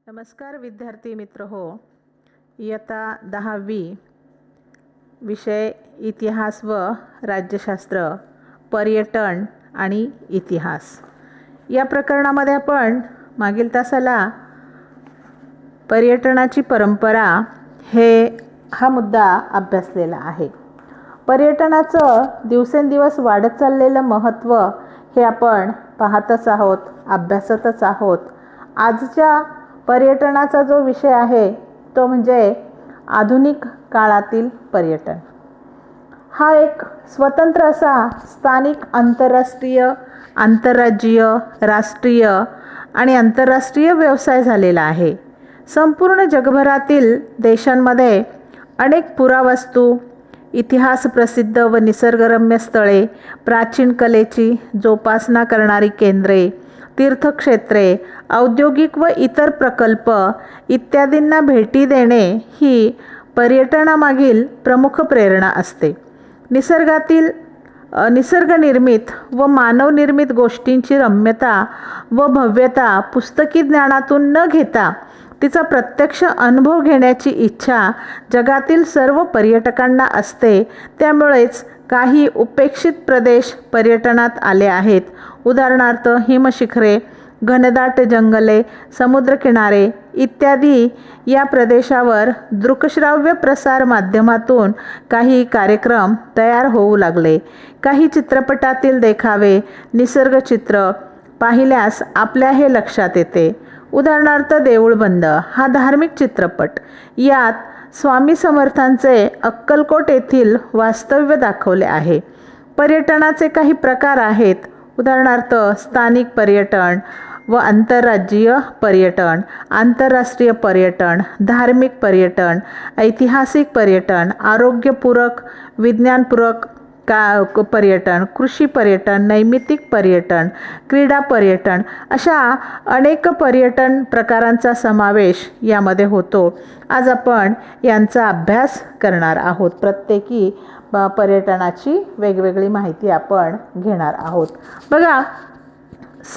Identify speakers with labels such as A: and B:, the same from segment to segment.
A: नमस्कार विद्यार्थी मित्र हो. इयत्ता 10वी विषय इतिहास व राज्यशास्त्र, पर्यटन आणि इतिहास या प्रकरणामध्ये आपण मागील तासाला पर्यटनाची परंपरा हा मुद्दा अभ्यासलेला आहे. पर्यटनाचं दिवसेंदिवस वाढत चाललेलं महत्त्व हे आपण पाहतच आहोत, अभ्यासतच आहोत. आजच्या पर्यटनाचा जो विषय आहे तो म्हणजे आधुनिक काळातील पर्यटन. हा एक स्वतंत्र असा स्थानिक, आंतरराष्ट्रीय, आंतरराज्यीय, राष्ट्रीय आणि आंतरराष्ट्रीय व्यवसाय झालेला आहे. संपूर्ण जगभरातील देशांमध्ये अनेक पुरावस्तू, इतिहास प्रसिद्ध व निसर्गरम्य स्थळे, प्राचीन कलेची जोपासना करणारी केंद्रे, तीर्थक्षेत्रे, औद्योगिक व इतर प्रकल्प इत्यादींना भेटी देणे ही पर्यटनामागील प्रमुख प्रेरणा असते. निसर्गनिर्मित व मानवनिर्मित गोष्टींची रम्यता व भव्यता पुस्तकी ज्ञानातून न घेता तिचा प्रत्यक्ष अनुभव घेण्याची इच्छा जगातील सर्व पर्यटकांना असते. त्यामुळेच काही उपेक्षित प्रदेश पर्यटनात आले आहेत. उदाहरणार्थ हिमशिखरे, घनदाट जंगले, समुद्रकिनारे इत्यादी या प्रदेशावर दृकश्राव्य प्रसार माध्यमातून काही कार्यक्रम तयार होऊ लागले. काही चित्रपटातील देखावे, निसर्गचित्र पाहिल्यास आपल्या हे लक्षात येते. उदाहरणार्थ देऊळ बंद हा धार्मिक चित्रपट. यात स्वामी समर्थांचे अक्कलकोट येथील वास्तव्य दाखवले आहे. पर्यटनाचे काही प्रकार आहेत. उदाहरणार्थ स्थानिक पर्यटन व आंतरराज्यीय पर्यटन, आंतरराष्ट्रीय पर्यटन, धार्मिक पर्यटन, ऐतिहासिक पर्यटन, आरोग्यपूरक, विज्ञानपूरक पर्यटन, कृषी पर्यटन, नैमित्तिक पर्यटन, क्रीडा पर्यटन अशा अनेक पर्यटन प्रकारांचा समावेश यामध्ये होतो. आज आपण यांचा अभ्यास करणार आहोत. प्रत्येकी पर्यटनाची वेगवेगळी माहिती आपण घेणार आहोत. बघा,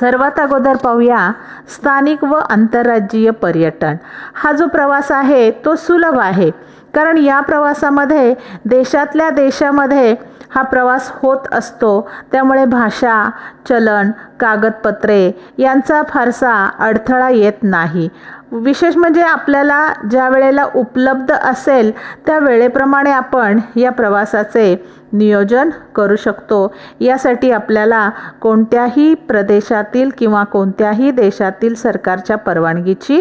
A: सर्वात अगोदर पाहूया स्थानिक व आंतरराज्यीय पर्यटन. हा जो प्रवास आहे तो सुलभ आहे, कारण या प्रवासामध्ये देशातल्या देशामध्ये हा प्रवास होत असतो. त्यामुळे भाषा, चलन, कागदपत्रे यांचा फारसा अडथळा येत नाही. विशेष म्हणजे आपल्याला ज्या वेळेला उपलब्ध असेल त्या वेळेप्रमाणे आपण या प्रवासाचे नियोजन करू शकतो. यासाठी आपल्याला कोणत्याही प्रदेशातील किंवा कोणत्याही देशातील सरकारच्या परवानगीची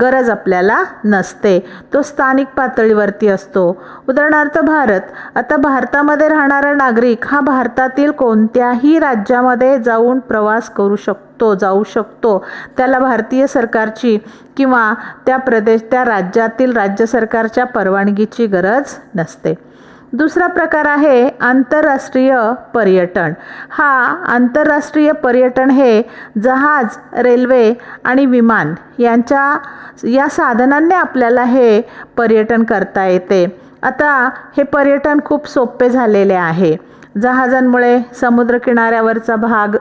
A: गरज आपल्याला नसते. तो स्थानिक पातळीवरती असतो. उदाहरणार्थ भारत. आता भारतामध्ये राहणारा नागरिक हा भारतातील कोणत्याही राज्यामध्ये जाऊन प्रवास करू शकतो, जाऊ शकतो. त्याला भारतीय सरकारची किंवा त्या राज्यातील राज्य सरकारच्या परवानगीची गरज नसते. दुसरा प्रकार आहे आंतरराष्ट्रीय पर्यटन. हा आंतरराष्ट्रीय पर्यटन हे जहाज, रेल्वे आणि विमान या साधनांनी आपल्याला हे पर्यटन करता येते. आता हे पर्यटन खूप सोपे झालेले आहे. जहाजांमुळे समुद्रकिनाऱ्यावरचा भाग,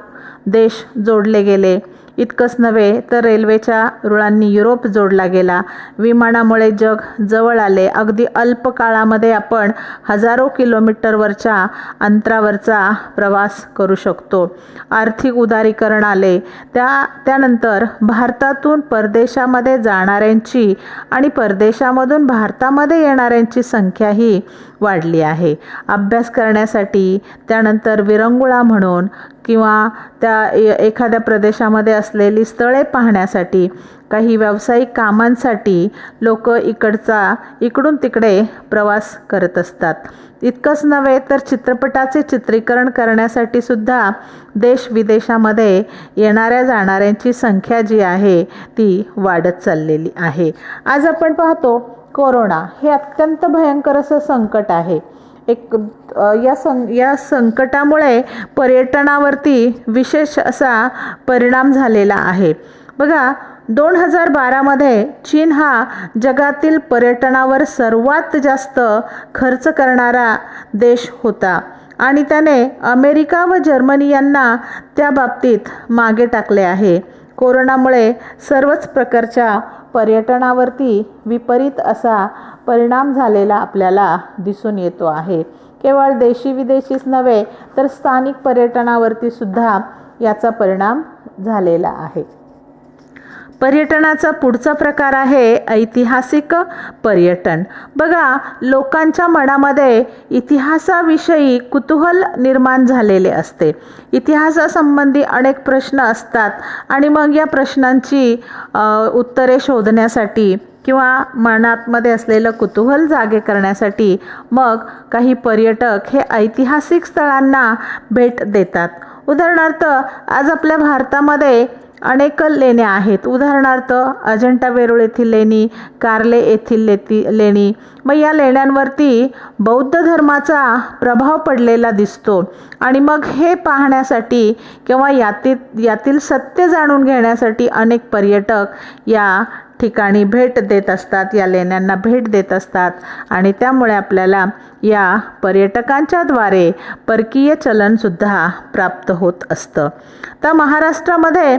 A: देश जोडले गेले. इतकंच नव्हे तर रेल्वेच्या रुळांनी युरोप जोडला गेला. विमानामुळे जग जवळ आले. अगदी अल्प काळामध्ये आपण हजारो किलोमीटरवरच्या अंतरावरचा प्रवास करू शकतो. आर्थिक उदारीकरण आले. त्यानंतर भारतातून परदेशामध्ये जाणाऱ्यांची आणि परदेशामधून भारतामध्ये येणाऱ्यांची संख्याही वाढली आहे. अभ्यास करण्यासाठी, त्यानंतर विरंगुळा म्हणून किंवा त्या एखाद्या प्रदेशामध्ये असलेली स्थळे पाहण्यासाठी, काही व्यावसायिक कामांसाठी लोक इकडून तिकडे प्रवास करत असतात. इतकंच नव्हे तर चित्रपटाचे चित्रीकरण करण्यासाठी सुद्धा देश विदेशामध्ये येणाऱ्या जाणाऱ्यांची संख्या जी आहे ती वाढत चाललेली आहे. आज आपण पाहतो कोरोना हे अत्यंत भयंकर असं संकट आहे. या संकटामुळे पर्यटनावरती विशेष असा परिणाम झालेला आहे. बघा, 2012मध्ये चीन हा जगातील पर्यटनावर सर्वात जास्त खर्च करणारा देश होता आणि त्याने अमेरिका व जर्मनी यांना त्या बाबतीत मागे टाकले आहे. कोरोनामुळे सर्वच प्रकारच्या पर्यटनावरती विपरीत असा परिणाम झालेला आपल्याला दिसून येतो आहे. केवळ देशी विदेशीच नव्हे तर स्थानिक पर्यटनावरती सुद्धा याचा परिणाम झालेला आहे. पर्यटनाचा पुढचा प्रकार आहे ऐतिहासिक पर्यटन. बघा, लोकांच्या मनामध्ये इतिहासाविषयी कुतूहल निर्माण झालेले असते. इतिहासासंबंधी अनेक प्रश्न असतात आणि मग या प्रश्नांची उत्तरे शोधण्यासाठी किंवा मनातमध्ये असलेलं कुतूहल जागे करण्यासाठी मग काही पर्यटक हे ऐतिहासिक स्थळांना भेट देतात. उदाहरणार्थ, आज आपल्या भारतामध्ये अनेक लेण्या आहेत. उदाहरणार्थ अजंठा वेरूळ येथील लेणी, कार्ले येथील लेणी. मग या लेण्यांवरती बौद्ध धर्माचा प्रभाव पडलेला दिसतो आणि मग हे पाहण्यासाठी किंवा यातील सत्य जाणून घेण्यासाठी अनेक पर्यटक या ठिकाणी भेट देत असतात, या लेण्यांना भेट देत असतात आणि त्यामुळे आपल्याला या पर्यटकांच्या द्वारे परकीय चलनसुद्धा प्राप्त होत असतं. तर महाराष्ट्रामध्ये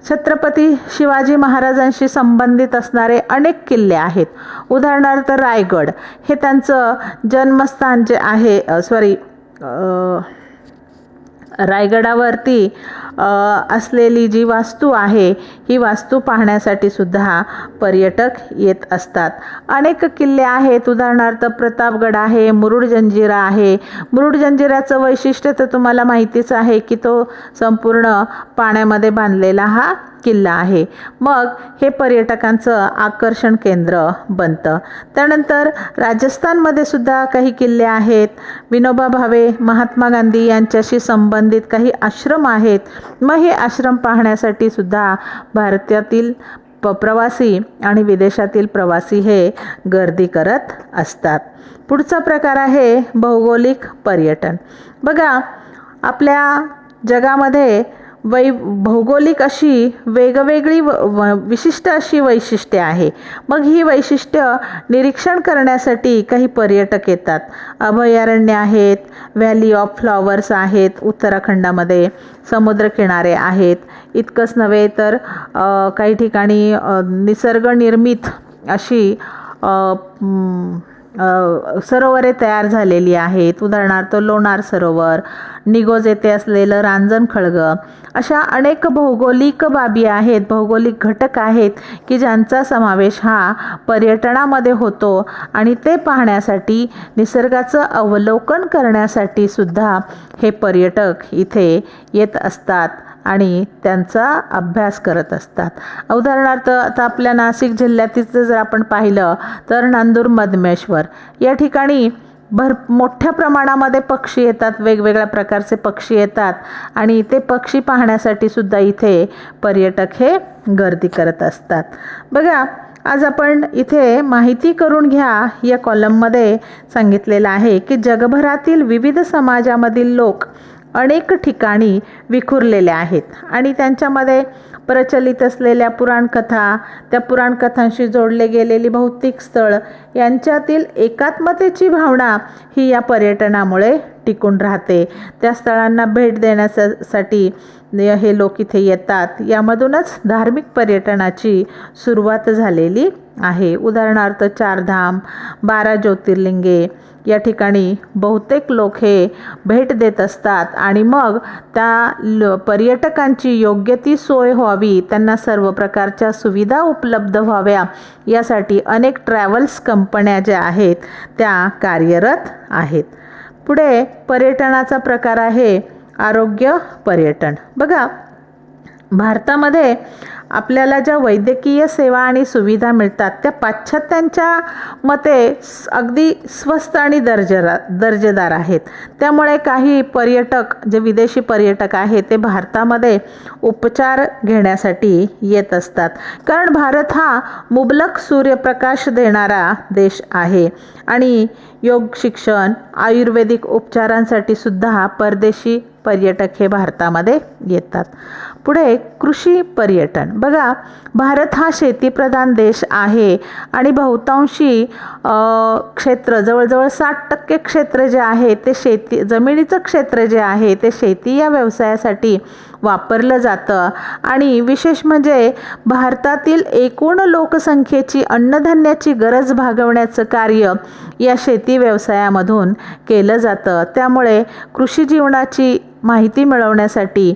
A: छत्रपती शिवाजी महाराजांशी संबंधित असणारे अनेक किल्ले आहेत. उदाहरणार्थ रायगड हे त्यांचं जन्मस्थान जे आहे, रायगडावरती असलेली जी वास्तू आहे ही वास्तू पाहण्यासाठी सुद्धा पर्यटक येत असतात. अनेक किल्ले आहेत. उदाहरणार्थ प्रतापगड आहे, मुरुड जंजिरा आहे. मुरुड जंजिऱ्याचं वैशिष्ट्य तर तुम्हाला माहितीच आहे की तो संपूर्ण पाण्यामध्ये बांधलेला हा किल्ला आहे. मग हे पर्यटकांचं आकर्षण केंद्र बनतं. त्यानंतर राजस्थानमध्ये सुद्धा काही किल्ले आहेत. विनोबा भावे, महात्मा गांधी यांच्याशी संबंधित काही आश्रम आहेत. मग हे आश्रम पाहण्यासाठी सुद्धा भारतातील प्रवासी आणि विदेशातील प्रवासी हे गर्दी करत असतात. पुढचा प्रकार आहे भौगोलिक पर्यटन. बघा, आपल्या जगामध्ये भौगोलिक अशी वेगवेगळी विशिष्ट अशी वैशिष्ट्ये आहे. मग ही वैशिष्ट्य निरीक्षण करण्यासाठी काही पर्यटक येतात. अभयारण्य आहेत, व्हॅली ऑफ फ्लॉवर्स आहेत उत्तराखंडामध्ये, समुद्रकिनारे आहेत. इतकंच नव्हे तर काही ठिकाणी निसर्गनिर्मित अशी सरोवरे तयार झालेली आहेत. उदाहरणार्थ लोणार सरोवर, निगोज येथे असलेलं रांजणखळग. अशा अनेक भौगोलिक बाबी आहेत, भौगोलिक घटक आहेत की ज्यांचा समावेश हा पर्यटनामध्ये होतो आणि ते पाहण्यासाठी, निसर्गाचं अवलोकन करण्यासाठी सुद्धा हे पर्यटक इथे येत असतात आणि त्यांचा अभ्यास करत असतात. उदाहरणार्थ आता आपल्या नाशिक जिल्ह्यातील जर आपण पाहिलं तर नांदूर मधमेश्वर या ठिकाणी मोठ्या प्रमाणामध्ये पक्षी येतात, वेगवेगळ्या प्रकारचे पक्षी येतात आणि ते पक्षी पाहण्यासाठी सुद्धा इथे पर्यटक हे गर्दी करत असतात. बघा, आज आपण इथे माहिती करून घ्या या कॉलममध्ये सांगितलेलं आहे की जगभरातील विविध समाजामधील लोक अनेक ठिकाणी विखुरलेले आहेत आणि त्यांच्यामध्ये प्रचलित असलेल्या पुराणकथा, त्या पुराणकथांशी जोडले गेलेली भौतिक स्थळ यांच्यातील एकात्मतेची भावना ही या पर्यटनामुळे टिकून राहते. त्या स्थळांना भेट देण्यासाठी हे लोक इथे येतात. यामधूनच धार्मिक पर्यटनाची सुरुवात झालेली आहे. उदाहरणार्थ चारधाम, 12 ज्योतिर्लिंगे या ठिकाणी बहुतेक लोक हे भेट देत असतात आणि मग त्या पर्यटकांची योग्य ती सोय व्हावी, त्यांना सर्व प्रकारच्या सुविधा उपलब्ध व्हाव्या यासाठी अनेक ट्रॅव्हल्स कंपन्या ज्या आहेत त्या कार्यरत आहेत. पुढे पर्यटनाचा प्रकार आहे आरोग्य पर्यटन. बघा, भारतामध्ये आपल्याला ज्या वैद्यकीय सेवा आणि सुविधा मिळतात त्या पाश्चात्यांच्या मते अगदी स्वस्त आणि दर्जेदार आहेत. त्यामुळे काही पर्यटक, जे विदेशी पर्यटक आहेत, ते भारतामध्ये उपचार घेण्यासाठी येत असतात. कारण भारत हा मुबलक सूर्यप्रकाश देणारा देश आहे आणि योग शिक्षण, आयुर्वेदिक उपचारांसाठी सुद्धा परदेशी पर्यटक हे भारतामध्ये येतात. पुढे कृषी पर्यटन. बघा, भारत हा शेतीप्रधान देश आहे आणि बहुतांशी क्षेत्र, जवळजवळ 60% क्षेत्र जे आहे ते शेती, जमिनीचं क्षेत्र जे आहे ते शेती या व्यवसायासाठी वापरलं जातं. आणि विशेष म्हणजे भारतातील एकूण लोकसंख्येची अन्नधान्याची गरज भागवण्याचं कार्य या शेती व्यवसायामधून केलं जातं. त्यामुळे कृषी जीवनाची माहिती मिळवण्यासाठी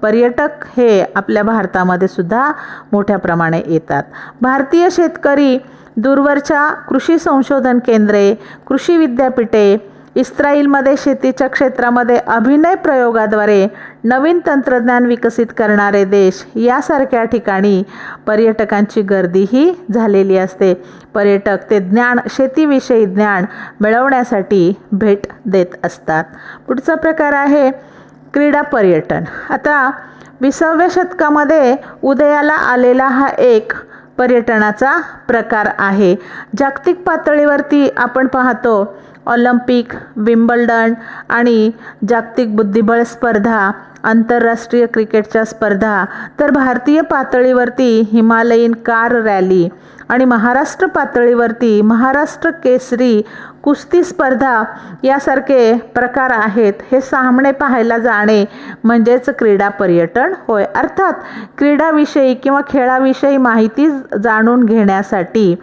A: पर्यटक हे आपल्या भारतामध्ये सुद्धा मोठ्या प्रमाणे येतात. भारतीय शेतकरी दूरवरच्या कृषी संशोधन केंद्रे, कृषी विद्यापीठे, इस्रायलमध्ये शेतीच्या क्षेत्रामध्ये अभिनय प्रयोगाद्वारे नवीन तंत्रज्ञान विकसित करणारे देश यासारख्या ठिकाणी पर्यटकांची गर्दीही झालेली असते. पर्यटक ते ज्ञान, शेतीविषयी ज्ञान मिळवण्यासाठी भेट देत असतात. पुढचा प्रकार आहे क्रीडा पर्यटन. आता 20व्या शतकामध्ये उदयाला आलेला हा एक पर्यटनाचा प्रकार आहे. जागतिक पातळीवरती आपण पाहतो ऑलिम्पिक, विम्बल्डन आणि जागतिक बुद्धिबळ स्पर्धा, आंतरराष्ट्रीय क्रिकेटच्या स्पर्धा, तर भारतीय पातळीवरती हिमालयीन कार रॅली आणि महाराष्ट्र पातळीवरती महाराष्ट्र केसरी कुस्ती स्पर्धा यासारखे प्रकार आहेत. हे सामने पाहायला जाणे म्हणजेच क्रीडा पर्यटन होय. अर्थात क्रीडाविषयी किंवा खेळाविषयी माहिती जाणून घेण्यासाठी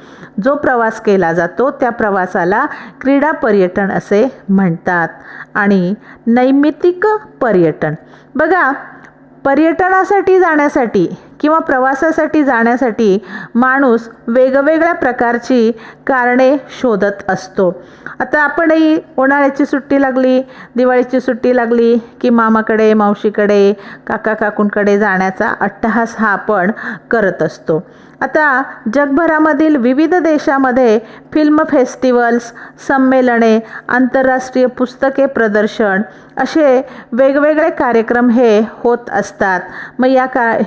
A: जो प्रवास केला जातो त्या प्रवासाला क्रीडा पर्यटन असे म्हणतात. आणि नैमित्तिक पर्यटन. बघा, पर्यटनासाठी जाण्यासाठी किंवा प्रवासासाठी जाण्यासाठी माणूस वेगवेगळ्या प्रकारची कारणे शोधत असतो. आता आपणही उन्हाळ्याची सुट्टी लागली, दिवाळीची सुट्टी लागली की मामाकडे, मावशीकडे, काका काकूंकडे जाण्याचा अट्टहास हा आपण करत असतो. आता जगभरामधील विविध देशामध्ये फिल्म फेस्टिवल्स, संमेलने, आंतरराष्ट्रीय पुस्तके प्रदर्शन असे वेगवेगळे कार्यक्रम हे होत असतात. मग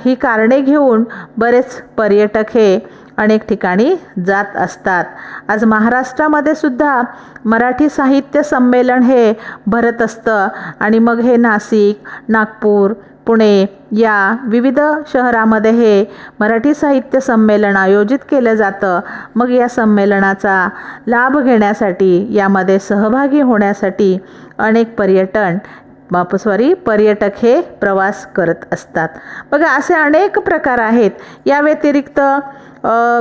A: ही कारणे घेऊन बरेच पर्यटक हे अनेक ठिकाणी जात असतात. आज महाराष्ट्रामध्ये सुद्धा मराठी साहित्य संमेलन हे भरत असतं आणि मग हे नाशिक, नागपूर, पुणे या विविध शहरामध्ये हे मराठी साहित्य संमेलन आयोजित केलं जातं. मग या संमेलनाचा लाभ घेण्यासाठी, यामध्ये सहभागी होण्यासाठी अनेक पर्यटक हे प्रवास करत असतात. बघा, असे अनेक प्रकार आहेत. या व्यतिरिक्त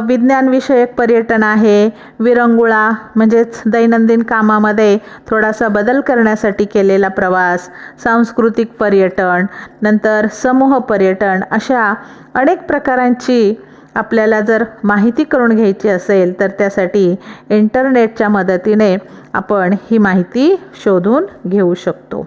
A: विज्ञानविषयक पर्यटन आहे. विरंगुळा म्हणजेच दैनंदिन कामामध्ये थोडासा बदल करण्यासाठी केलेला प्रवास. सांस्कृतिक पर्यटन, नंतर समूह पर्यटन, अशा अनेक प्रकारांची आपल्याला जर माहिती करून घ्यायची असेल तर त्यासाठी इंटरनेटच्या मदतीने आपण ही माहिती शोधून घेऊ शकतो.